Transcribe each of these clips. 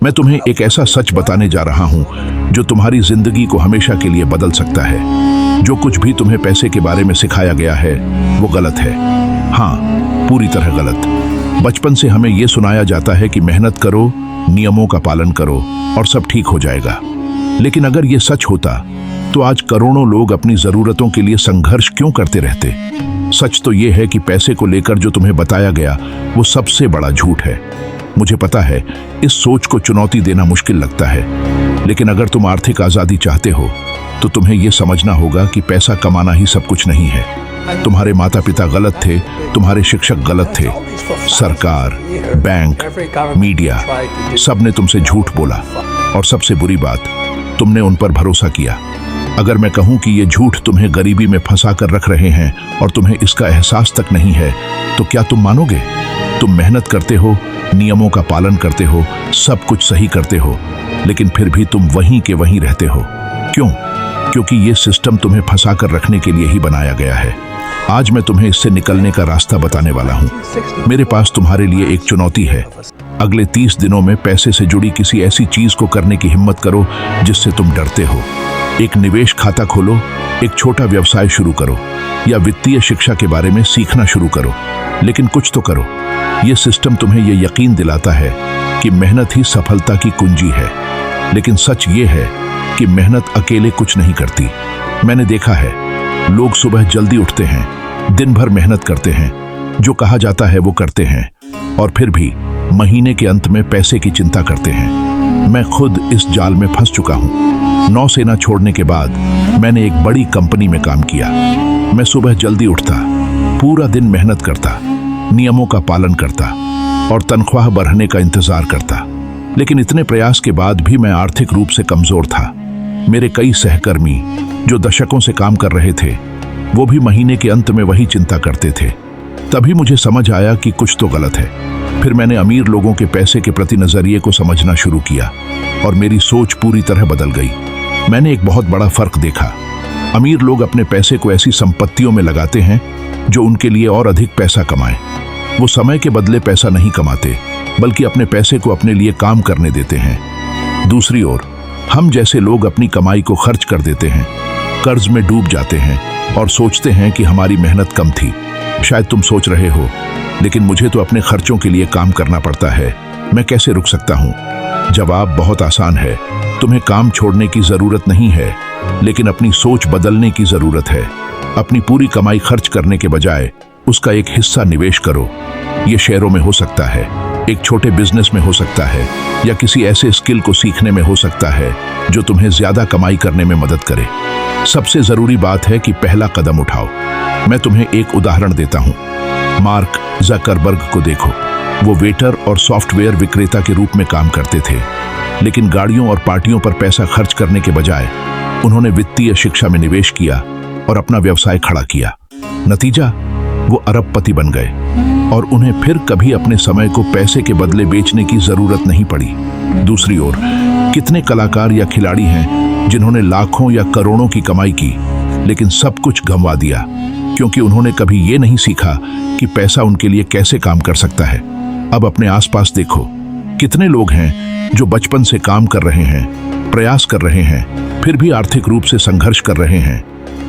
मैं तुम्हें एक ऐसा सच बताने जा रहा हूं जो तुम्हारी जिंदगी को हमेशा के लिए बदल सकता है। जो कुछ भी तुम्हें पैसे के बारे में सिखाया गया है वो गलत है। हाँ, पूरी तरह गलत। बचपन से हमें यह सुनाया जाता है कि मेहनत करो, नियमों का पालन करो और सब ठीक हो जाएगा। लेकिन अगर ये सच होता तो आज करोड़ों लोग अपनी जरूरतों के लिए संघर्ष क्यों करते रहते? सच तो ये है कि पैसे को लेकर जो तुम्हें बताया गया वो सबसे बड़ा झूठ है। मुझे पता है इस सोच को चुनौती देना मुश्किल लगता है, लेकिन अगर तुम आर्थिक आजादी चाहते हो तो तुम्हें यह समझना होगा कि पैसा कमाना ही सब कुछ नहीं है। तुम्हारे माता पिता गलत थे, तुम्हारे शिक्षक गलत थे, सरकार, बैंक, मीडिया, सबने तुमसे झूठ बोला और सबसे बुरी बात, तुमने उन पर भरोसा किया। अगर मैं कहूं कि ये झूठ तुम्हें गरीबी में फंसा कर रख रहे हैं और तुम्हें इसका एहसास तक नहीं है, तो क्या तुम मानोगे? तुम मेहनत करते हो, नियमों का पालन करते हो, सब कुछ सही करते हो, लेकिन फिर भी तुम वहीं के वहीं रहते हो। क्यों? क्योंकि ये सिस्टम तुम्हें फंसा कर रखने के लिए ही बनाया गया है। आज मैं तुम्हें इससे निकलने का रास्ता बताने वाला हूँ। मेरे पास तुम्हारे लिए एक चुनौती है। अगले 30 दिनों में पैसे से जुड़ी किसी ऐसी चीज को करने की हिम्मत करो जिससे तुम डरते हो। एक निवेश खाता खोलो, एक छोटा व्यवसाय शुरू करो या वित्तीय शिक्षा के बारे में सीखना शुरू करो, लेकिन कुछ तो करो। यह सिस्टम तुम्हें यह यकीन दिलाता है कि मेहनत ही सफलता की कुंजी है, लेकिन सच ये है कि मेहनत अकेले कुछ नहीं करती। मैंने देखा है, लोग सुबह जल्दी उठते हैं, दिन भर मेहनत करते हैं, जो कहा जाता है वो करते हैं, और फिर भी महीने के अंत में पैसे की चिंता करते हैं। मैं खुद इस जाल में फंस चुका हूँ। नौसेना छोड़ने के बाद मैंने एक बड़ी कंपनी में काम किया। मैं सुबह जल्दी उठता, पूरा दिन मेहनत करता, नियमों का पालन करता और तनख्वाह बढ़ने का इंतजार करता, लेकिन इतने प्रयास के बाद भी मैं आर्थिक रूप से कमजोर था। मेरे कई सहकर्मी जो दशकों से काम कर रहे थे, वो भी महीने के अंत में वही चिंता करते थे। तभी मुझे समझ आया कि कुछ तो गलत है। फिर मैंने अमीर लोगों के पैसे के प्रति नजरिए को समझना शुरू किया और मेरी सोच पूरी तरह बदल गई। मैंने एक बहुत बड़ा फर्क देखा। अमीर लोग अपने पैसे को ऐसी संपत्तियों में लगाते हैं जो उनके लिए और अधिक पैसा कमाए। वो समय के बदले पैसा नहीं कमाते, बल्कि अपने पैसे को अपने लिए काम करने देते हैं। दूसरी ओर हम जैसे लोग अपनी कमाई को खर्च कर देते हैं, कर्ज में डूब जाते हैं और सोचते हैं कि हमारी मेहनत कम थी। शायद तुम सोच रहे हो, लेकिन मुझे तो अपने खर्चों के लिए काम करना पड़ता है, मैं कैसे रुक सकता हूँ? जवाब बहुत आसान है। तुम्हें काम छोड़ने की जरूरत नहीं है, लेकिन अपनी सोच बदलने की जरूरत है। अपनी पूरी कमाई खर्च करने के बजाय उसका एक हिस्सा निवेश करो। ये शेयरों में हो सकता है, एक छोटे बिजनेस में हो सकता है, या किसी ऐसे स्किल को सीखने में हो सकता है जो तुम्हें ज्यादा कमाई करने में मदद करे। सबसे जरूरी बात है कि पहला कदम उठाओ। मैं तुम्हें एक उदाहरण देता हूँ। मार्क जकरबर्ग को देखो। वो वेटर और सॉफ्टवेयर विक्रेता के रूप में काम करते थे, लेकिन गाड़ियों और पार्टियों पर पैसा खर्च करने के बजाय उन्होंने वित्तीय शिक्षा में निवेश किया और अपना व्यवसाय खड़ा किया। नतीजा, वो अरबपति बन गए और उन्हें फिर कभी अपने समय को पैसे के बदले बेचने की जरूरत नहीं पड़ी। दूसरी ओर कितने कलाकार या खिलाड़ी हैं जिन्होंने लाखों या करोड़ों की कमाई की, लेकिन सब कुछ गंवा दिया क्योंकि उन्होंने कभी ये नहीं सीखा कि पैसा उनके लिए कैसे काम कर सकता है। अब अपने आसपास देखो, कितने लोग हैं जो बचपन से काम कर रहे हैं, प्रयास कर रहे हैं, फिर भी आर्थिक रूप से संघर्ष कर रहे हैं।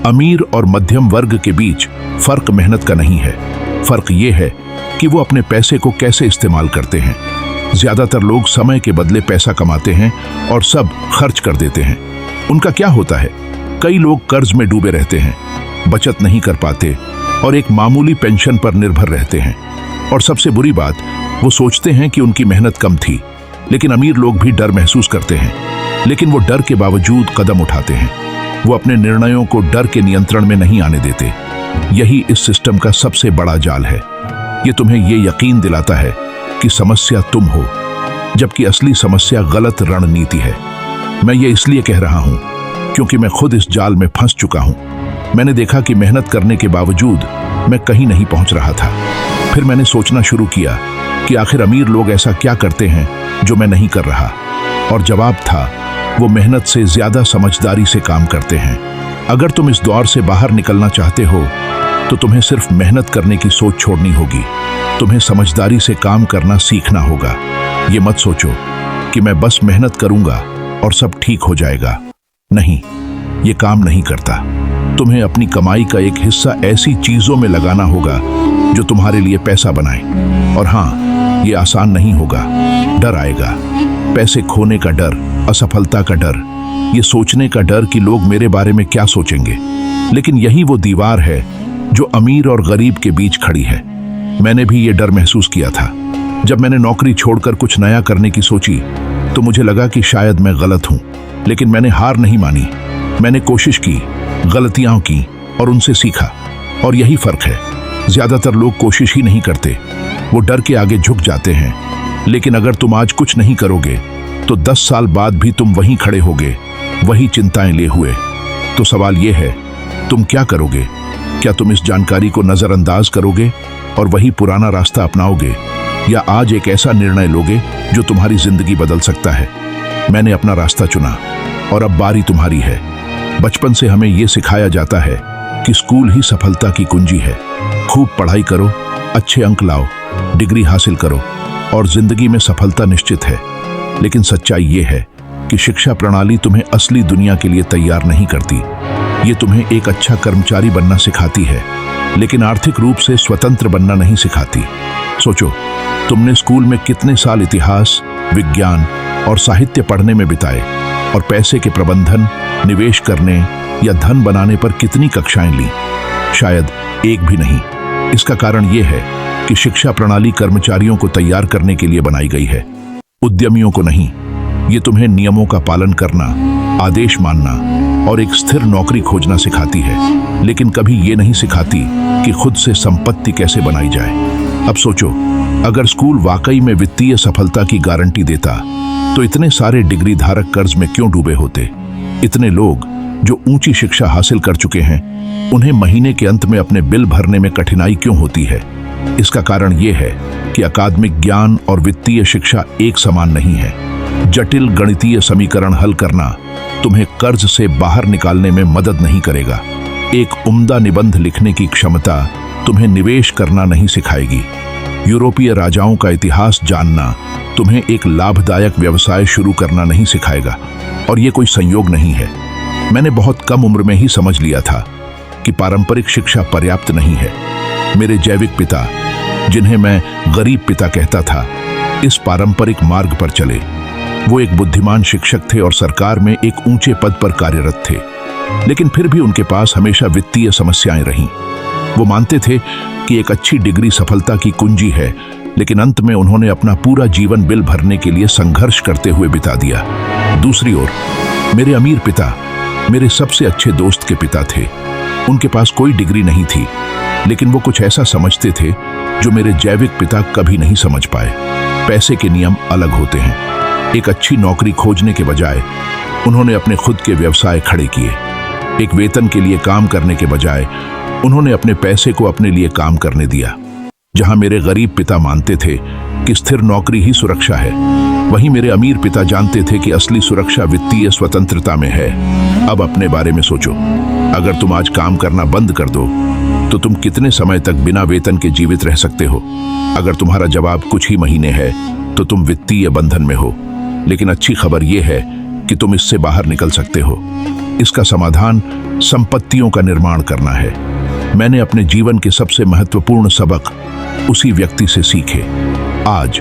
अमीर और मध्यम वर्ग के बीच फर्क मेहनत का नहीं है, फर्क ये है कि वो अपने पैसे को कैसे इस्तेमाल करते हैं। ज्यादातर लोग समय के बदले पैसा कमाते हैं और सब खर्च कर देते हैं। उनका क्या होता है? कई लोग कर्ज में डूबे रहते हैं, बचत नहीं कर पाते और एक मामूली पेंशन पर निर्भर रहते हैं। और सबसे बुरी बात, वो सोचते हैं कि उनकी मेहनत कम थी। लेकिन अमीर लोग भी डर महसूस करते हैं, लेकिन वो डर के बावजूद कदम उठाते हैं। वो अपने निर्णयों को डर के नियंत्रण में नहीं आने देते। यही इस सिस्टम का सबसे बड़ा जाल है। ये तुम्हें ये यकीन दिलाता है कि समस्या तुम हो, जबकि असली समस्या गलत रणनीति है। मैं ये इसलिए कह रहा हूँ क्योंकि मैं खुद इस जाल में फंस चुका हूँ। मैंने देखा कि मेहनत करने के बावजूद मैं कहीं नहीं पहुंच रहा था। फिर मैंने सोचना शुरू किया कि आखिर अमीर लोग ऐसा क्या करते हैं जो मैं नहीं कर रहा, और जवाब था, वो मेहनत से ज्यादा समझदारी से काम करते हैं। अगर तुम इस दौर से बाहर निकलना चाहते हो तो तुम्हें सिर्फ मेहनत करने की सोच छोड़नी होगी। तुम्हें समझदारी से काम करना सीखना होगा। ये मत सोचो कि मैं बस मेहनत करूंगा और सब ठीक हो जाएगा। नहीं, ये काम नहीं करता। तुम्हें अपनी कमाई का एक हिस्सा ऐसी चीजों में लगाना होगा जो तुम्हारे लिए पैसा बनाए। और हाँ, ये आसान नहीं होगा। डर आएगा, पैसे खोने का डर, असफलता का डर, ये सोचने का डर कि लोग मेरे बारे में क्या सोचेंगे। लेकिन यही वो दीवार है जो अमीर और गरीब के बीच खड़ी है। मैंने भी ये डर महसूस किया था। जब मैंने नौकरी छोड़कर कुछ नया करने की सोची तो मुझे लगा कि शायद मैं गलत हूं, लेकिन मैंने हार नहीं मानी। मैंने कोशिश की, गलतियां की और उनसे सीखा। और यही फर्क है, ज्यादातर लोग कोशिश ही नहीं करते, वो डर के आगे झुक जाते हैं। लेकिन अगर तुम आज कुछ नहीं करोगे तो 10 साल बाद भी तुम वहीं खड़े होगे, वही चिंताएं लिए हुए। तो सवाल यह है, तुम क्या करोगे? क्या तुम इस जानकारी को नजरअंदाज करोगे और वही पुराना रास्ता अपनाओगे, या आज एक ऐसा निर्णय लोगे जो तुम्हारी जिंदगी बदल सकता है? मैंने अपना रास्ता चुना और अब बारी तुम्हारी है। बचपन से हमें यह सिखाया जाता है कि स्कूल ही सफलता की कुंजी है। खूब पढ़ाई करो, अच्छे अंक लाओ, डिग्री हासिल करो और जिंदगी में सफलता निश्चित है। लेकिन सच्चाई यह है कि शिक्षा प्रणाली तुम्हें असली दुनिया के लिए तैयार नहीं करती। ये तुम्हें एक अच्छा कर्मचारी बनना सिखाती है, लेकिन आर्थिक रूप से स्वतंत्र बनना नहीं सिखाती। सोचो, तुमने स्कूल में कितने साल इतिहास, विज्ञान और साहित्य पढ़ने में बिताए, और पैसे के प्रबंधन, निवेश करने या धन बनाने पर कितनी कक्षाएं ली? शायद एक भी नहीं। इसका कारण यह है कि शिक्षा प्रणाली कर्मचारियों को तैयार करने के लिए बनाई गई है, उद्यमियों को नहीं। ये तुम्हें नियमों का पालन करना, आदेश मानना और एक स्थिर नौकरी खोजना सिखाती है, लेकिन कभी ये नहीं सिखाती कि खुद से संपत्ति कैसे बनाई जाए। अब सोचो, अगर स्कूल वाकई में वित्तीय सफलता की गारंटी देता तो इतने सारे डिग्री धारक कर्ज में क्यों डूबे होते? इतने लोग जो ऊंची शिक्षा हासिल कर चुके हैं, उन्हें महीने के अंत में अपने बिल भरने में कठिनाई क्यों होती है? इसका कारण यह है कि अकादमिक ज्ञान और वित्तीय शिक्षा एक समान नहीं है। जटिल गणितीय समीकरण हल करना तुम्हें कर्ज से बाहर निकालने में मदद नहीं करेगा। एक उम्दा निबंध लिखने की क्षमता तुम्हें निवेश करना नहीं सिखाएगी। यूरोपीय राजाओं का इतिहास जानना तुम्हें एक लाभदायक व्यवसाय शुरू करना नहीं सिखाएगा। और ये कोई संयोग नहीं है। मैंने बहुत कम उम्र में ही समझ लिया था कि पारंपरिक शिक्षा पर्याप्त नहीं है। मेरे जैविक पिता, जिन्हें मैं गरीब पिता कहता था, इस पारंपरिक मार्ग पर चले। वो एक बुद्धिमान शिक्षक थे और सरकार में एक ऊंचे पद पर कार्यरत थे, लेकिन फिर भी उनके पास हमेशा वित्तीय समस्याएं रहीं। वो मानते थे कि एक अच्छी डिग्री सफलता की कुंजी है, लेकिन अंत में उन्होंने अपना पूरा जीवन बिल भरने के लिए संघर्ष करते हुए बिता दिया। दूसरी ओर मेरे अमीर पिता मेरे सबसे अच्छे दोस्त के पिता थे। उनके पास कोई डिग्री नहीं थी, लेकिन वो कुछ ऐसा समझते थे जो मेरे जैविक पिता कभी नहीं समझ पाए। पैसे के नियम अलग होते हैं। एक अच्छी नौकरी खोजने के बजाय उन्होंने अपने खुद के व्यवसाय खड़े किए। एक वेतन के लिए काम करने के बजाय उन्होंने अपने पैसे को अपने लिए काम करने दिया। जहां मेरे गरीब पिता मानते थे कि स्थिर नौकरी ही सुरक्षा है, वहीं मेरे अमीर पिता जानते थे कि असली सुरक्षा वित्तीय स्वतंत्रता में है। अब अपने बारे में सोचो, अगर तुम आज काम करना बंद कर दो तो तुम कितने समय तक बिना वेतन के जीवित रह सकते हो? अगर तुम्हारा जवाब कुछ ही महीने है तो तुम वित्तीय बंधन में हो। लेकिन अच्छी खबर यह है कि तुम इससे बाहर निकल सकते हो। इसका समाधान संपत्तियों का निर्माण करना है। मैंने अपने जीवन के सबसे महत्वपूर्ण सबक उसी व्यक्ति से सीखे। आज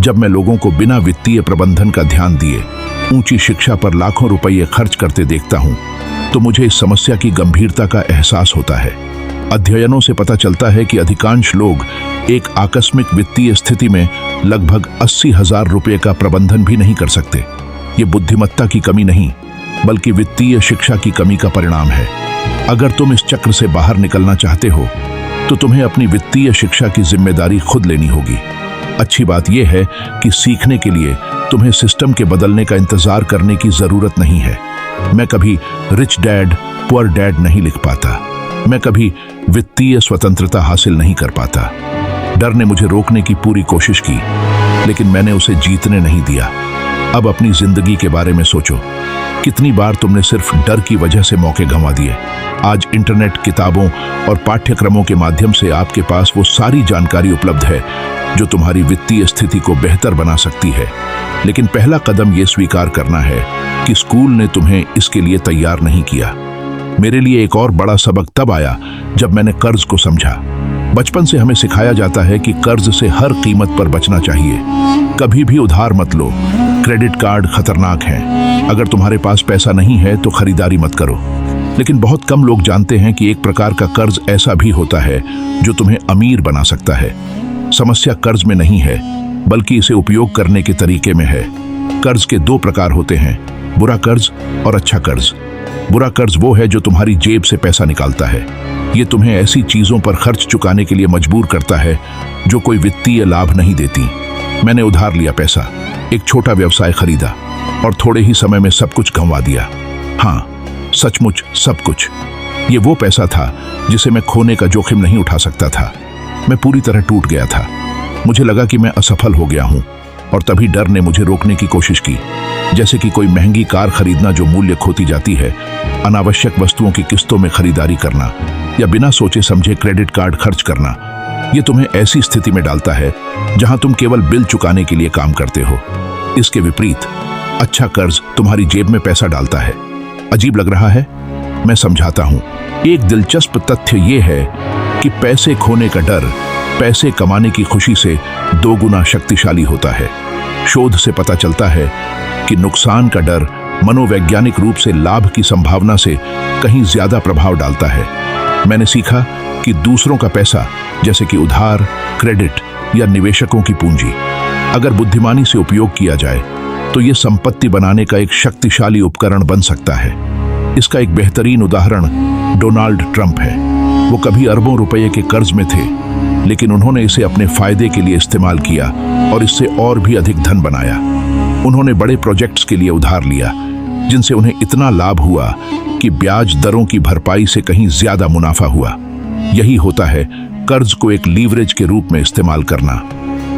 जब मैं लोगों को बिना वित्तीय प्रबंधन का ध्यान दिए ऊंची शिक्षा पर लाखों रुपये खर्च करते देखता हूं, तो मुझे इस समस्या की गंभीरता का एहसास होता है। अध्ययनों से पता चलता है कि अधिकांश लोग एक आकस्मिक वित्तीय स्थिति में लगभग 80,000 रुपये का प्रबंधन भी नहीं कर सकते। ये बुद्धिमत्ता की कमी नहीं, बल्कि वित्तीय शिक्षा की कमी का परिणाम है। अगर तुम इस चक्र से बाहर निकलना चाहते हो तो तुम्हें अपनी वित्तीय शिक्षा की जिम्मेदारी खुद लेनी होगी। अच्छी बात यह है कि सीखने के लिए तुम्हें सिस्टम के बदलने का इंतजार करने की जरूरत नहीं है। मैं कभी रिच डैड पुअर डैड नहीं लिख पाता। मैं कभी वित्तीय स्वतंत्रता हासिल नहीं कर पाता। डर ने मुझे रोकने की पूरी कोशिश की, लेकिन मैंने उसे जीतने नहीं दिया। अब अपनी जिंदगी के बारे में सोचो, कितनी बार तुमने सिर्फ डर की वजह से मौके गंवा दिए? आज इंटरनेट, किताबों और पाठ्यक्रमों के माध्यम से आपके पास वो सारी जानकारी उपलब्ध है जो तुम्हारी वित्तीय स्थिति को बेहतर बना सकती है। लेकिन पहला कदम ये स्वीकार करना है कि स्कूल ने तुम्हें इसके लिए तैयार नहीं किया। मेरे लिए एक और बड़ा सबक तब आया जब मैंने कर्ज को समझा। बचपन से हमें सिखाया जाता है कि कर्ज से हर कीमत पर बचना चाहिए। कभी भी उधार मत लो, क्रेडिट कार्ड खतरनाक हैं। अगर तुम्हारे पास पैसा नहीं है तो खरीदारी मत करो। लेकिन बहुत कम लोग जानते हैं कि एक प्रकार का कर्ज ऐसा भी होता है जो तुम्हें अमीर बना सकता है। समस्या कर्ज में नहीं है, बल्कि इसे उपयोग करने के तरीके में है। कर्ज के दो प्रकार होते हैं, बुरा कर्ज और अच्छा कर्ज। बुरा कर्ज वो है जो तुम्हारी जेब से पैसा निकालता है। ये तुम्हें ऐसी चीजों पर खर्च चुकाने के लिए मजबूर करता है जो कोई वित्तीय लाभ नहीं देती। मैंने उधार लिया पैसा, एक छोटा व्यवसाय खरीदा और थोड़े ही समय में सब कुछ गंवा दिया। हाँ, सचमुच सब कुछ। ये वो पैसा था जिसे मैं खोने का जोखिम नहीं उठा सकता था। मैं पूरी तरह टूट गया था। मुझे लगा कि मैं असफल हो गया हूं और तभी डर ने मुझे रोकने की कोशिश की। जैसे कि कोई महंगी कार खरीदना जो मूल्य खोती जाती है, अनावश्यक वस्तुओं की किस्तों में खरीदारी करना या बिना सोचे समझे क्रेडिट कार्ड खर्च करना। ये तुम्हें ऐसी स्थिति में डालता है जहां तुम केवल बिल चुकाने के लिए काम करते हो। इसके विपरीत अच्छा कर्ज तुम्हारी जेब में पैसा डालता है। अजीब लग रहा है? मैं समझाता हूं। एक दिलचस्प तथ्य यह है कि पैसे खोने का डर पैसे कमाने की खुशी से 2 गुना शक्तिशाली होता है। शोध से पता चलता है कि नुकसान का डर मनोवैज्ञानिक रूप से लाभ की संभावना से कहीं ज्यादा प्रभाव डालता है। मैंने सीखा कि दूसरों का पैसा, जैसे कि उधार, क्रेडिट या निवेशकों की पूंजी, अगर बुद्धिमानी से उपयोग किया जाए तो ये संपत्ति बनाने का एक शक्तिशाली उपकरण बन सकता है। इसका एक बेहतरीन उदाहरण डोनाल्ड ट्रंप है। वो कभी अरबों रुपए के कर्ज में थे, लेकिन उन्होंने इसे अपने फायदे के लिए इस्तेमाल किया और इससे और भी अधिक धन बनाया। उन्होंने बड़े प्रोजेक्ट्स के लिए उधार लिया, जिनसे उन्हें इतना लाभ हुआ कि ब्याज दरों की भरपाई से कहीं ज्यादा मुनाफा हुआ। यही होता है कर्ज को एक लीवरेज के रूप में इस्तेमाल करना।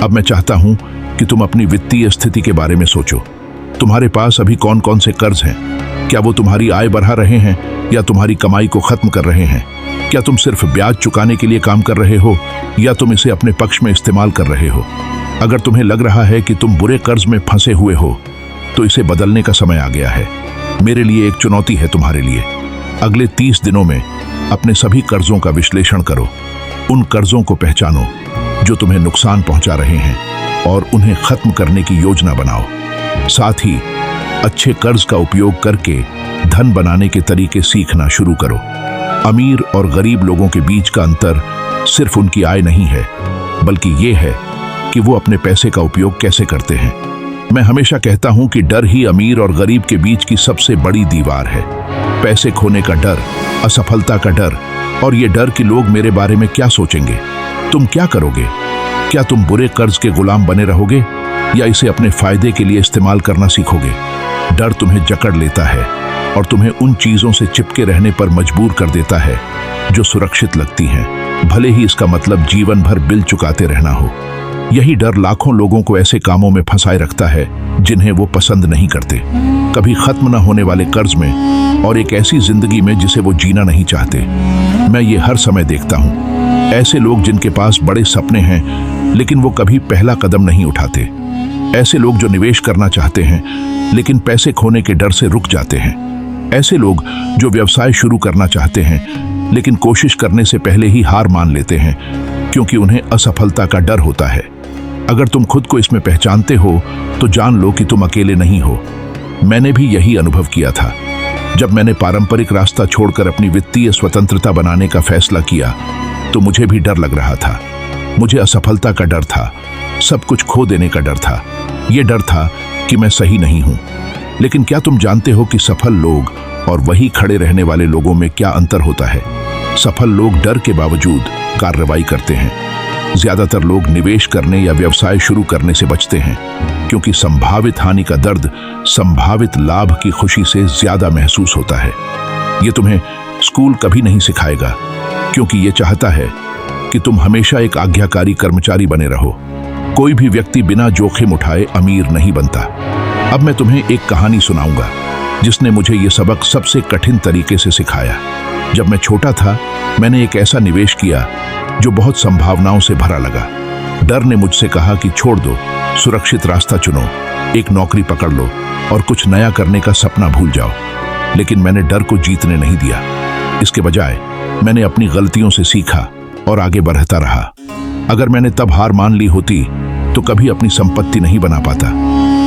अब मैं चाहता हूं कि तुम अपनी वित्तीय स्थिति के बारे में सोचो। तुम्हारे पास अभी कौन कौन से कर्ज हैं? क्या वो तुम्हारी आय बढ़ा रहे हैं या तुम्हारी कमाई को खत्म कर रहे हैं? क्या तुम सिर्फ ब्याज चुकाने के लिए काम कर रहे हो या तुम इसे अपने पक्ष में इस्तेमाल कर रहे हो? अगर तुम्हें लग रहा है कि तुम बुरे कर्ज में फंसे हुए हो तो इसे बदलने का समय आ गया है। मेरे लिए एक चुनौती है तुम्हारे लिए। अगले 30 दिनों में अपने सभी कर्जों का विश्लेषण करो। उन कर्जों को पहचानो जो तुम्हें नुकसान पहुंचा रहे हैं और उन्हें खत्म करने की योजना बनाओ। साथ ही अच्छे कर्ज का उपयोग करके धन बनाने के तरीके सीखना शुरू करो। अमीर और गरीब लोगों के बीच का अंतर सिर्फ उनकी आय नहीं है, बल्कि ये है कि वो अपने पैसे का उपयोग कैसे करते हैं। मैं हमेशा कहता हूं कि डर ही अमीर और गरीब के बीच की सबसे बड़ी दीवार है। पैसे खोने का डर, असफलता का डर और ये डर कि लोग मेरे बारे में क्या सोचेंगे। तुम क्या करोगे? क्या तुम बुरे कर्ज के गुलाम बने रहोगे या इसे अपने फायदे के लिए इस्तेमाल करना सीखोगे? डर तुम्हें जकड़ लेता है और तुम्हें उन चीजों से चिपके रहने पर मजबूर कर देता है जो सुरक्षित लगती हैं, भले ही इसका मतलब जीवन भर बिल चुकाते रहना हो। यही डर लाखों लोगों को ऐसे कामों में फंसाए रखता है जिन्हें वो पसंद नहीं करते, कभी खत्म न होने वाले कर्ज में और एक ऐसी जिंदगी में जिसे वो जीना नहीं चाहते। मैं ये हर समय देखता हूँ। ऐसे लोग जिनके पास बड़े सपने हैं लेकिन वो कभी पहला कदम नहीं उठाते। ऐसे लोग जो निवेश करना चाहते हैं लेकिन पैसे खोने के डर से रुक जाते हैं। ऐसे लोग जो व्यवसाय शुरू करना चाहते हैं लेकिन कोशिश करने से पहले ही हार मान लेते हैं क्योंकि उन्हें असफलता का डर होता है। अगर तुम खुद को इसमें पहचानते हो तो जान लो कि तुम अकेले नहीं हो। मैंने भी यही अनुभव किया था। जब मैंने पारंपरिक रास्ता छोड़कर अपनी वित्तीय स्वतंत्रता बनाने का फैसला किया तो मुझे भी डर लग रहा था। मुझे असफलता का डर था, सब कुछ खो देने का डर था। यह डर था कि मैं सही नहीं हूं। लेकिन क्या तुम जानते हो कि सफल लोग और वही खड़े रहने वाले लोगों में क्या अंतर होता है? सफल लोग डर के बावजूद कार्रवाई करते हैं। ज्यादातर लोग निवेश करने या व्यवसाय शुरू करने से बचते हैं क्योंकि संभावित हानि का दर्द संभावित लाभ की खुशी से ज्यादा महसूस होता है। ये तुम्हें स्कूल कभी नहीं सिखाएगा क्योंकि ये चाहता है कि तुम हमेशा एक आज्ञाकारी कर्मचारी बने रहो। कोई भी व्यक्ति बिना जोखिम उठाए अमीर नहीं बनता। अब मैं तुम्हें एक कहानी सुनाऊंगा जिसने मुझे ये सबक सबसे कठिन तरीके से सिखाया। जब मैं छोटा था, मैंने एक ऐसा निवेश किया जो बहुत संभावनाओं से भरा लगा। डर ने मुझसे कहा कि छोड़ दो, सुरक्षित रास्ता चुनो, एक नौकरी पकड़ लो और कुछ नया करने का सपना भूल जाओ। लेकिन मैंने डर को जीतने नहीं दिया। इसके बजाय मैंने अपनी गलतियों से सीखा और आगे बढ़ता रहा। अगर मैंने तब हार मान ली होती तो कभी अपनी संपत्ति नहीं बना पाता।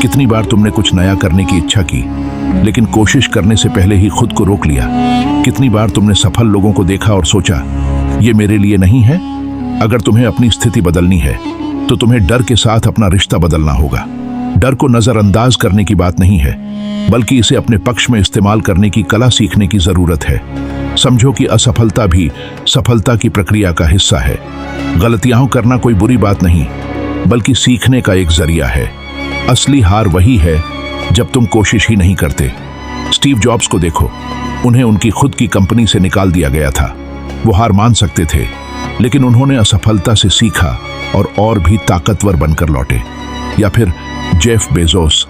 कितनी बार तुमने कुछ नया करने की इच्छा की, लेकिन कोशिश करने से पहले ही खुद को रोक लिया। कितनी बार तुमने सफल लोगों को देखा और सोचा, ये मेरे लिए नहीं है। अगर तुम्हें अपनी स्थिति बदलनी है तो तुम्हें डर के साथ अपना रिश्ता बदलना होगा। डर को नजरअंदाज करने की बात नहीं है, बल्कि इसे अपने पक्ष में इस्तेमाल करने की कला सीखने की जरूरत है। समझो कि असफलता भी सफलता की प्रक्रिया का हिस्सा है। गलतियां करना कोई बुरी बात नहीं, बल्कि सीखने का एक जरिया है। असली हार वही है जब तुम कोशिश ही नहीं करते। स्टीव जॉब्स को देखो, उन्हें उनकी खुद की कंपनी से निकाल दिया गया था। वो हार मान सकते थे, लेकिन उन्होंने असफलता से सीखा और भी ताकतवर बनकर लौटे। या फिर जेफ बेजोस,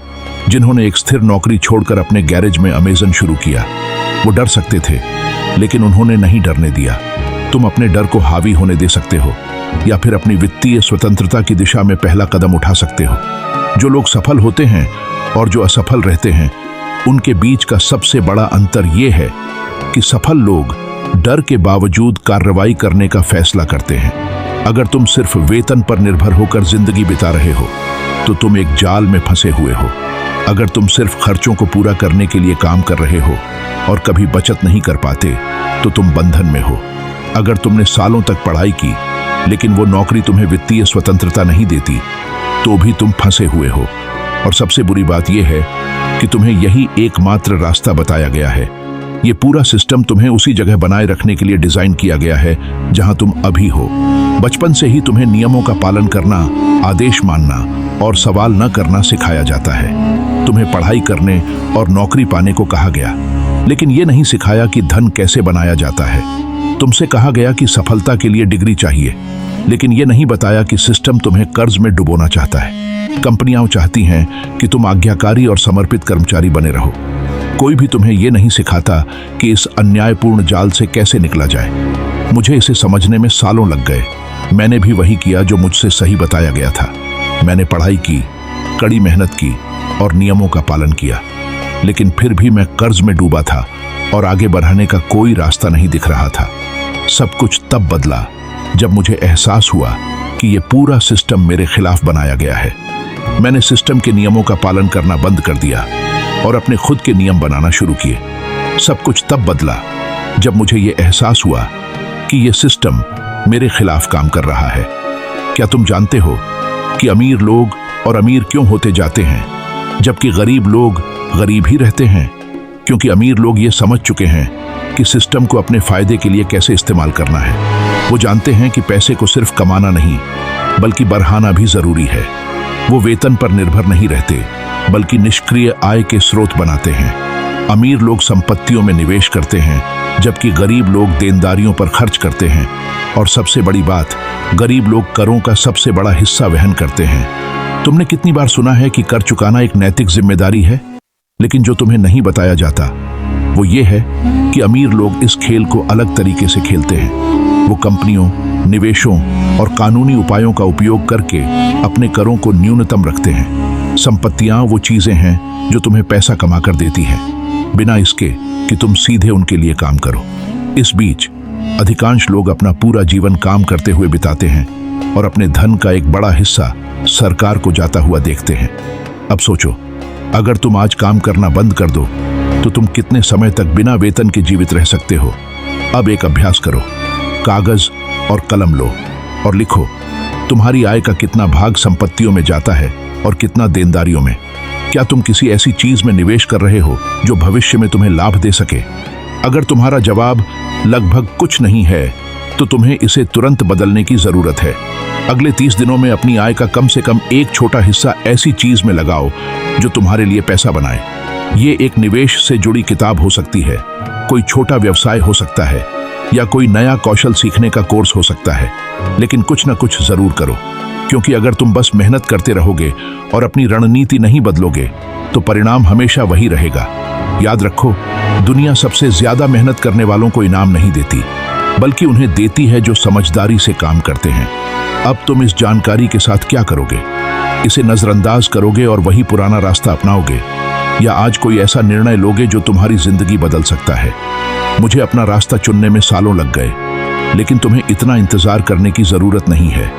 जिन्होंने एक स्थिर नौकरी छोड़कर अपने गैरेज में अमेज़न शुरू किया। वो डर सकते थे, लेकिन उन्होंने नहीं डरने दिया। तुम अपने डर को हावी होने दे सकते हो, या फिर अपनी वित्तीय स्वतंत्रता की दिशा में पहला कदम उठा सकते हो। जो लोग सफल होते हैं और जो असफल रहते हैं, उनके बीच का सबसे बड़ा अंतर यह है कि सफल लोग डर के बावजूद कार्रवाई करने का फैसला करते हैं। अगर तुम सिर्फ वेतन पर निर्भर होकर जिंदगी बिता रहे हो तो तुम एक जाल में फंसे हुए हो। अगर तुम सिर्फ खर्चों को पूरा करने के लिए काम कर रहे हो और कभी बचत नहीं कर पाते तो तुम बंधन में हो। अगर तुमने सालों तक पढ़ाई की, लेकिन वो नौकरी तुम्हें वित्तीय स्वतंत्रता नहीं देती, तो भी तुम फंसे हुए हो। और सबसे बुरी बात यह है कि तुम्हें यही एकमात्र रास्ता बताया गया है। ये पूरा सिस्टम तुम्हें उसी जगह बनाए रखने के लिए डिजाइन किया गया है जहां तुम अभी हो। बचपन से ही तुम्हें नियमों का पालन करना, आदेश मानना और सवाल न करना सिखाया जाता है। तुम्हें पढ़ाई करने और नौकरी पाने को कहा गया, लेकिन ये नहीं सिखाया कि धन कैसे बनाया जाता है। तुमसे कहा गया कि सफलता के लिए डिग्री चाहिए, लेकिन ये नहीं बताया कि सिस्टम तुम्हें कर्ज में डुबोना चाहता है। कंपनियां चाहती हैं कि तुम आज्ञाकारी और समर्पित कर्मचारी बने रहो। कोई भी तुम्हें यह नहीं सिखाता कि इस अन्यायपूर्ण जाल से कैसे निकला जाए। मुझे इसे समझने में सालों लग गए। मैंने भी वही किया जो मुझसे सही बताया गया था। मैंने पढ़ाई की, कड़ी मेहनत की और नियमों का पालन किया, लेकिन फिर भी मैं कर्ज में डूबा था और आगे बढ़ने का कोई रास्ता नहीं दिख रहा था। सब कुछ तब बदला जब मुझे एहसास हुआ कि यह पूरा सिस्टम मेरे खिलाफ बनाया गया है। मैंने सिस्टम के नियमों का पालन करना बंद कर दिया और अपने खुद के नियम बनाना शुरू किए। सब कुछ तब बदला जब मुझे यह एहसास हुआ कि यह सिस्टम मेरे खिलाफ काम कर रहा है। क्या तुम जानते हो कि अमीर लोग और अमीर क्यों होते जाते हैं, जबकि गरीब लोग गरीब ही रहते हैं? क्योंकि अमीर लोग ये समझ चुके हैं कि सिस्टम को अपने फायदे के लिए कैसे इस्तेमाल करना है। वो जानते हैं कि पैसे को सिर्फ कमाना नहीं, बल्कि बढ़ाना भी जरूरी है। वो वेतन पर निर्भर नहीं रहते, बल्कि निष्क्रिय आय के स्रोत बनाते हैं। अमीर लोग संपत्तियों में निवेश करते हैं, जबकि गरीब लोग देनदारियों पर खर्च करते हैं। और सबसे बड़ी बात, गरीब लोग करों का सबसे बड़ा हिस्सा वहन करते हैं। तुमने कितनी बार सुना है कि कर चुकाना एक नैतिक जिम्मेदारी है, लेकिन जो तुम्हें नहीं बताया जाता वो ये है कि अमीर लोग इस खेल को अलग तरीके से खेलते हैं। वो कंपनियों, निवेशों और कानूनी उपायों का उपयोग करके अपने करों को न्यूनतम रखते हैं। संपत्तियां वो चीजें हैं जो तुम्हें पैसा कमा कर देती हैं, बिना इसके कि तुम सीधे उनके लिए काम करो। इस बीच अधिकांश लोग अपना पूरा जीवन काम करते हुए बिताते हैं और अपने धन का एक बड़ा हिस्सा सरकार को जाता हुआ देखते हैं। अब सोचो, अगर तुम आज काम करना बंद कर दो तो तुम कितने समय तक बिना वेतन के जीवित रह सकते हो? अब एक अभ्यास करो, कागज और कलम लो और लिखो तुम्हारी आय का कितना भाग संपत्तियों में जाता है और कितना देनदारियों में। क्या तुम किसी ऐसी चीज में निवेश कर रहे हो जो भविष्य में तुम्हें लाभ दे सके? अगर तुम्हारा जवाब लगभग कुछ नहीं है तो तुम्हें इसे तुरंत बदलने की जरूरत है। अगले 30 दिनों में अपनी आय का कम से कम एक छोटा हिस्सा ऐसी चीज में लगाओ जो तुम्हारे लिए पैसा बनाए। ये एक निवेश से जुड़ी किताब हो सकती है, कोई छोटा व्यवसाय हो सकता है, या कोई नया कौशल सीखने का कोर्स हो सकता है। लेकिन कुछ ना कुछ जरूर करो, क्योंकि अगर तुम बस मेहनत करते रहोगे और अपनी रणनीति नहीं बदलोगे तो परिणाम हमेशा वही रहेगा। याद रखो, दुनिया सबसे ज्यादा मेहनत करने वालों को इनाम नहीं देती, बल्कि उन्हें देती है जो समझदारी से काम करते हैं। अब तुम इस जानकारी के साथ क्या करोगे? इसे नजरअंदाज करोगे और वही पुराना रास्ता अपनाओगे, या आज कोई ऐसा निर्णय लोगे जो तुम्हारी जिंदगी बदल सकता है? मुझे अपना रास्ता चुनने में सालों लग गए, लेकिन तुम्हें इतना इंतजार करने की जरूरत नहीं है।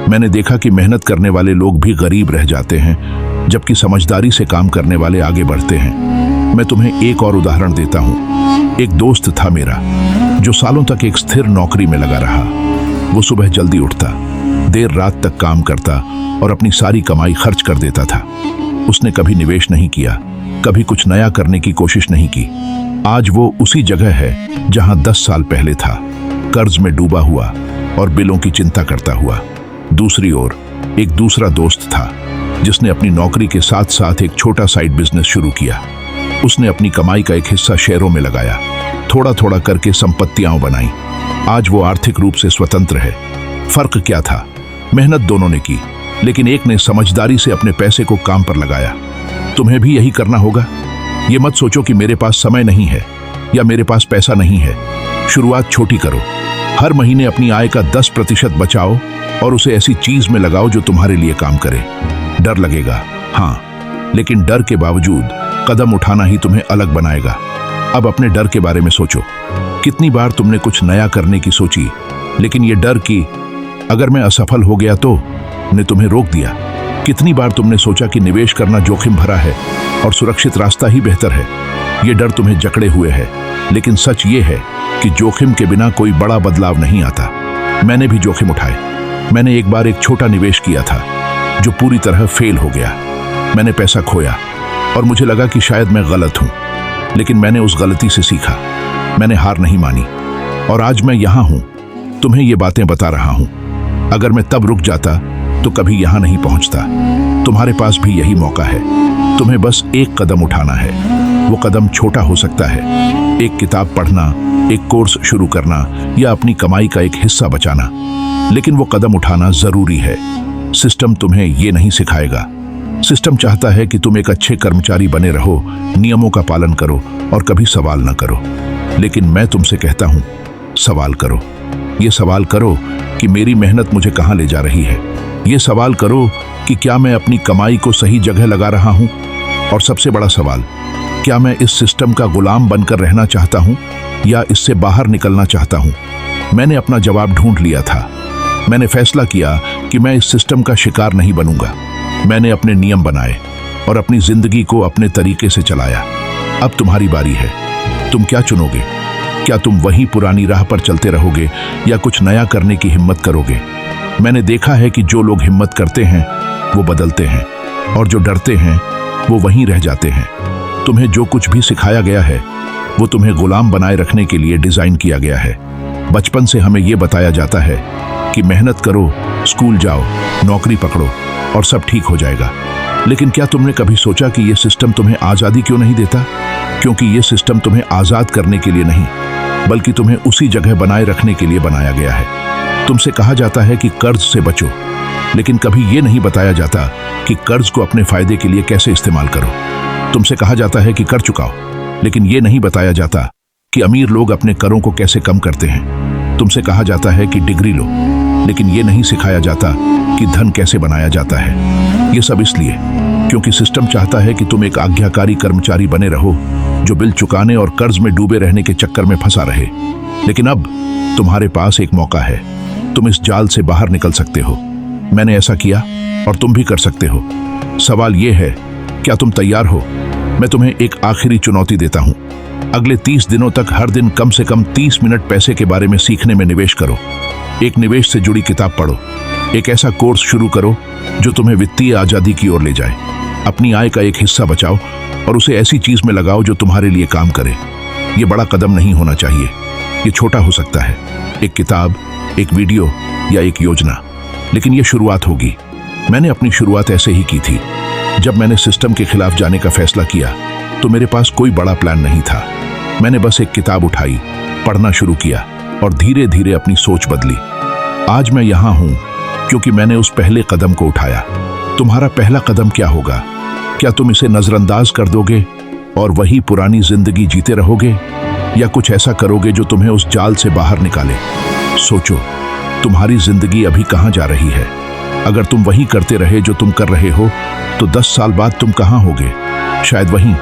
मैंने देखा कि मेहनत करने वाले लोग भी गरीब रह जाते हैं, जबकि समझदारी से काम करने वाले आगे बढ़ते हैं। मैं तुम्हें एक और उदाहरण देता हूँ। एक दोस्त था मेरा जो सालों तक एक स्थिर नौकरी में लगा रहा। वो सुबह जल्दी उठता, देर रात तक काम करता और अपनी सारी कमाई खर्च कर देता था। उसने कभी निवेश नहीं किया, कभी कुछ नया करने की कोशिश नहीं की। आज वो उसी जगह है जहां 10 साल पहले था, कर्ज में डूबा हुआ और बिलों की चिंता करता हुआ। दूसरी ओर एक दूसरा दोस्त था जिसने अपनी नौकरी के साथ साथ एक छोटा साइड बिजनेस शुरू किया। उसने अपनी कमाई का एक हिस्सा शेयरों में लगाया, थोड़ा थोड़ा करके संपत्तियां बनाई। आज वो आर्थिक रूप से स्वतंत्र है। फर्क क्या था? मेहनत दोनों ने की, लेकिन एक ने समझदारी से अपने पैसे को काम पर लगाया। तुम्हें भी यही करना होगा। ये मत सोचो कि मेरे पास समय नहीं है या मेरे पास पैसा नहीं है। शुरुआत छोटी करो। हर महीने अपनी आय का 10% बचाओ और उसे ऐसी चीज में लगाओ जो तुम्हारे लिए काम करे। डर लगेगा, हाँ, लेकिन डर के बावजूद कदम उठाना ही तुम्हें अलग बनाएगा। अब अपने डर के बारे में सोचो। कितनी बार तुमने कुछ नया करने की सोची, लेकिन ये डर कि अगर मैं असफल हो गया तो ने तुम्हें रोक दिया। कितनी बार तुमने सोचा कि निवेश करना जोखिम भरा है और सुरक्षित रास्ता ही बेहतर है। ये डर तुम्हें जकड़े हुए है, लेकिन सच ये है कि जोखिम के बिना कोई बड़ा बदलाव नहीं आता। मैंने भी जोखिम उठाए। मैंने एक बार एक छोटा निवेश किया था जो पूरी तरह फेल हो गया। मैंने पैसा खोया और मुझे लगा कि शायद मैं गलत हूं, लेकिन मैंने उस गलती से सीखा। मैंने हार नहीं मानी और आज मैं यहां हूं, तुम्हें ये बातें बता रहा हूं। अगर मैं तब रुक जाता तो कभी यहां नहीं पहुंचता। तुम्हारे पास भी यही मौका है। तुम्हें बस एक कदम उठाना है। वो कदम छोटा हो सकता है, एक किताब पढ़ना, एक कोर्स शुरू करना या अपनी कमाई का एक हिस्सा बचाना, लेकिन वो कदम उठाना जरूरी है। सिस्टम तुम्हें ये नहीं सिखाएगा। सिस्टम चाहता है कि तुम एक अच्छे कर्मचारी बने रहो, नियमों का पालन करो और कभी सवाल न करो। लेकिन मैं तुमसे कहता हूं, सवाल करो। ये सवाल करो कि मेरी मेहनत मुझे कहां ले जा रही है। ये सवाल करो कि क्या मैं अपनी कमाई को सही जगह लगा रहा हूं। और सबसे बड़ा सवाल, क्या मैं इस सिस्टम का गुलाम बनकर रहना चाहता हूं या इससे बाहर निकलना चाहता हूं। मैंने अपना जवाब ढूंढ लिया था। मैंने फैसला किया कि मैं इस सिस्टम का शिकार नहीं बनूंगा। मैंने अपने नियम बनाए और अपनी जिंदगी को अपने तरीके से चलाया। अब तुम्हारी बारी है। तुम क्या चुनोगे? क्या तुम वही पुरानी राह पर चलते रहोगे या कुछ नया करने की हिम्मत करोगे? मैंने देखा है कि जो लोग हिम्मत करते हैं वो बदलते हैं, और जो डरते हैं वो वहीं रह जाते हैं। तुम्हें जो कुछ भी सिखाया गया है वो तुम्हें गुलाम बनाए रखने के लिए डिजाइन किया गया है। बचपन से हमें ये बताया जाता है कि मेहनत करो, स्कूल जाओ, नौकरी पकड़ो और सब ठीक हो जाएगा। लेकिन क्या तुमने कभी सोचा कि ये सिस्टम तुम्हें आजादी क्यों नहीं देता? क्योंकि ये सिस्टम तुम्हें आजाद करने के लिए नहीं, बल्कि तुम्हें उसी जगह बनाए रखने के लिए बनाया गया है। तुमसे कहा जाता है कि कर्ज से बचो, लेकिन कभी ये नहीं बताया जाता कि कर्ज को अपने फायदे के लिए कैसे इस्तेमाल करो। तुमसे कहा जाता है कि कर चुकाओ, लेकिन ये नहीं बताया जाता कि अमीर लोग अपने करों को कैसे कम करते हैं। तुमसे कहा जाता है कि डिग्री लो, लेकिन ये नहीं सिखाया जाता कि धन कैसे बनाया जाता है। ये सब इसलिए क्योंकि सिस्टम चाहता है कि तुम एक आज्ञाकारी कर्मचारी बने रहो जो बिल चुकाने और कर्ज में डूबे रहने के चक्कर में फंसा रहे। लेकिन अब तुम्हारे पास एक मौका है। तुम इस जाल से बाहर निकल सकते हो। मैंने ऐसा किया और तुम भी कर सकते हो। सवाल यह है, क्या तुम तैयार हो? मैं तुम्हें एक आखिरी चुनौती देता हूं। अगले 30 दिनों तक हर दिन कम से कम 30 मिनट पैसे के बारे में सीखने में निवेश करो। एक निवेश से जुड़ी किताब पढ़ो। एक ऐसा कोर्स शुरू करो जो तुम्हें वित्तीय आजादी की ओर ले जाए। अपनी आय का एक हिस्सा बचाओ और उसे ऐसी चीज में लगाओ जो तुम्हारे लिए काम करे। ये बड़ा कदम नहीं होना चाहिए। ये छोटा हो सकता है, एक किताब, एक वीडियो या एक योजना, लेकिन ये शुरुआत होगी। मैंने अपनी शुरुआत ऐसे ही की थी। जब मैंने सिस्टम के खिलाफ जाने का फैसला किया तो मेरे पास कोई बड़ा प्लान नहीं था। मैंने बस एक किताब उठाई, पढ़ना शुरू किया और धीरे धीरे अपनी सोच बदली। आज मैं यहां हूं क्योंकि मैंने उस पहले कदम को उठाया। तुम्हारा पहला कदम क्या होगा? क्या तुम इसे नजरअंदाज कर दोगे और वही पुरानी जिंदगी जीते रहोगे या कुछ ऐसा करोगे जो तुम्हें उस जाल से बाहर निकाले? सोचो, तुम्हारी जिंदगी अभी कहां जा रही है? अगर तुम वही करते रहे जो तुम कर रहे हो तो 10 साल बाद तुम कहां होगे? शायद वहीं,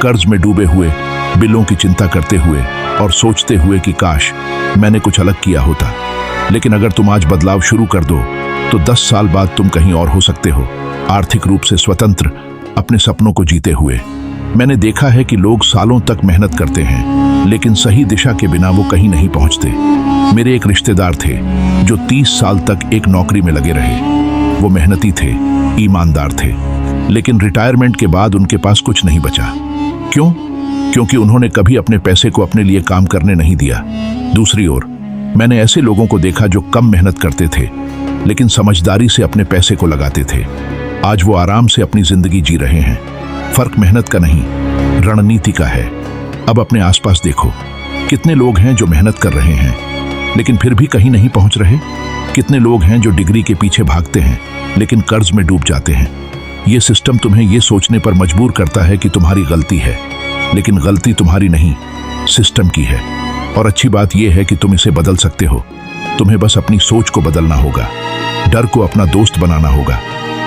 कर्ज में डूबे हुए, बिलों की चिंता करते हुए और सोचते हुए कि काश मैंने कुछ अलग किया होता। लेकिन अगर तुम आज बदलाव शुरू कर दो तो 10 साल बाद तुम कहीं और हो सकते हो, आर्थिक रूप से स्वतंत्र, अपने सपनों को जीते हुए। मैंने देखा है कि लोग सालों तक मेहनत करते हैं लेकिन सही दिशा के बिना वो कहीं नहीं पहुंचते। मेरे एक रिश्तेदार थे जो 30 साल तक एक नौकरी में लगे रहे। वो मेहनती थे, ईमानदार थे, लेकिन रिटायरमेंट के बाद उनके पास कुछ नहीं बचा। क्यों? क्योंकि उन्होंने कभी अपने पैसे को अपने लिए काम करने नहीं दिया। दूसरी ओर मैंने ऐसे लोगों को देखा जो कम मेहनत करते थे लेकिन समझदारी से अपने पैसे को लगाते थे। आज वो आराम से अपनी जिंदगी जी रहे हैं। फर्क मेहनत का नहीं, रणनीति का है। अब अपने आसपास देखो, कितने लोग हैं जो मेहनत कर रहे हैं लेकिन फिर भी कहीं नहीं पहुंच रहे? कितने लोग हैं जो डिग्री के पीछे भागते हैं लेकिन कर्ज में डूब जाते हैं? ये सिस्टम तुम्हें ये सोचने पर मजबूर करता है कि तुम्हारी गलती है, लेकिन गलती तुम्हारी नहीं, सिस्टम की है। और अच्छी बात यह है कि तुम इसे बदल सकते हो। तुम्हें बस अपनी सोच को बदलना होगा, डर को अपना दोस्त बनाना होगा।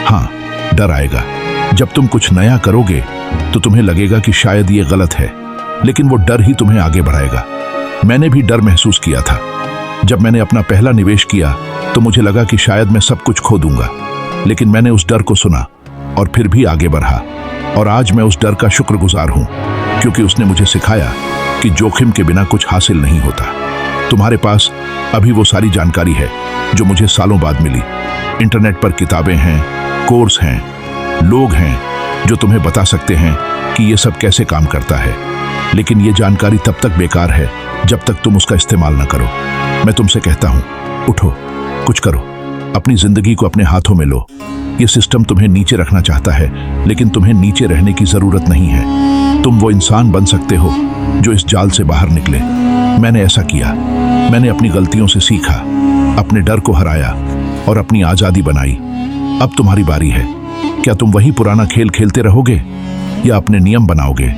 हाँ, डर आएगा। जब तुम कुछ नया करोगे तो तुम्हें लगेगा कि शायद ये गलत है, लेकिन वो डर ही तुम्हें आगे बढ़ाएगा। मैंने भी डर महसूस किया था। जब मैंने अपना पहला निवेश किया तो मुझे लगा कि शायद मैं सब कुछ खो दूंगा, लेकिन मैंने उस डर को सुना और फिर भी आगे बढ़ा। और आज मैं उस डर का शुक्रगुजार हूं, क्योंकि उसने मुझे सिखाया कि जोखिम के बिना कुछ हासिल नहीं होता। तुम्हारे पास अभी वो सारी जानकारी है जो मुझे सालों बाद मिली। इंटरनेट पर किताबें हैं, कोर्स हैं, लोग हैं जो तुम्हें बता सकते हैं कि ये सब कैसे काम करता है। लेकिन ये जानकारी तब तक बेकार है जब तक तुम उसका इस्तेमाल न करो। मैं तुमसे कहता हूं, उठो, कुछ करो, अपनी जिंदगी को अपने हाथों में लो। ये सिस्टम तुम्हें नीचे रखना चाहता है, लेकिन तुम्हें नीचे रहने की जरूरत नहीं है। तुम वो इंसान बन सकते हो जो इस जाल से बाहर निकले। मैंने ऐसा किया। मैंने अपनी गलतियों से सीखा, अपने डर को हराया और अपनी आजादी बनाई। अब तुम्हारी बारी है। क्या तुम वही पुराना खेल खेलते रहोगे या अपने नियम बनाओगे?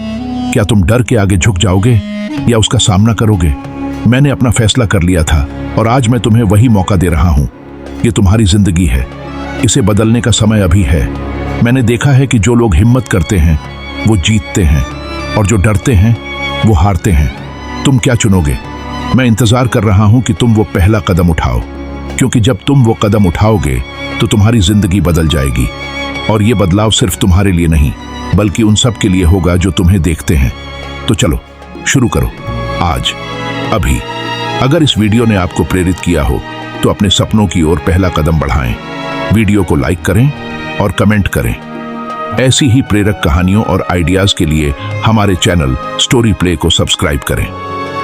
क्या तुम डर के आगे झुक जाओगे या उसका सामना करोगे? मैंने अपना फैसला कर लिया था और आज मैं तुम्हें वही मौका दे रहा हूं। ये तुम्हारी जिंदगी है, इसे बदलने का समय अभी है। मैंने देखा है कि जो लोग हिम्मत करते हैं वो जीतते हैं और जो डरते हैं वो हारते हैं। तुम क्या चुनोगे? मैं इंतजार कर रहा हूं कि तुम वो पहला कदम उठाओ, क्योंकि जब तुम वो कदम उठाओगे तो तुम्हारी जिंदगी बदल जाएगी। और ये बदलाव सिर्फ तुम्हारे लिए नहीं बल्कि उन सब के लिए होगा जो तुम्हें देखते हैं। तो चलो शुरू करो, आज, अभी। अगर इस वीडियो ने आपको प्रेरित किया हो तो अपने सपनों की ओर पहला कदम बढ़ाएं। वीडियो को लाइक करें और कमेंट करें। ऐसी ही प्रेरक कहानियों और आइडियाज के लिए हमारे चैनल स्टोरी प्ले को सब्सक्राइब करें।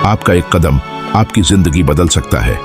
आपका एक कदम आपकी जिंदगी बदल सकता है।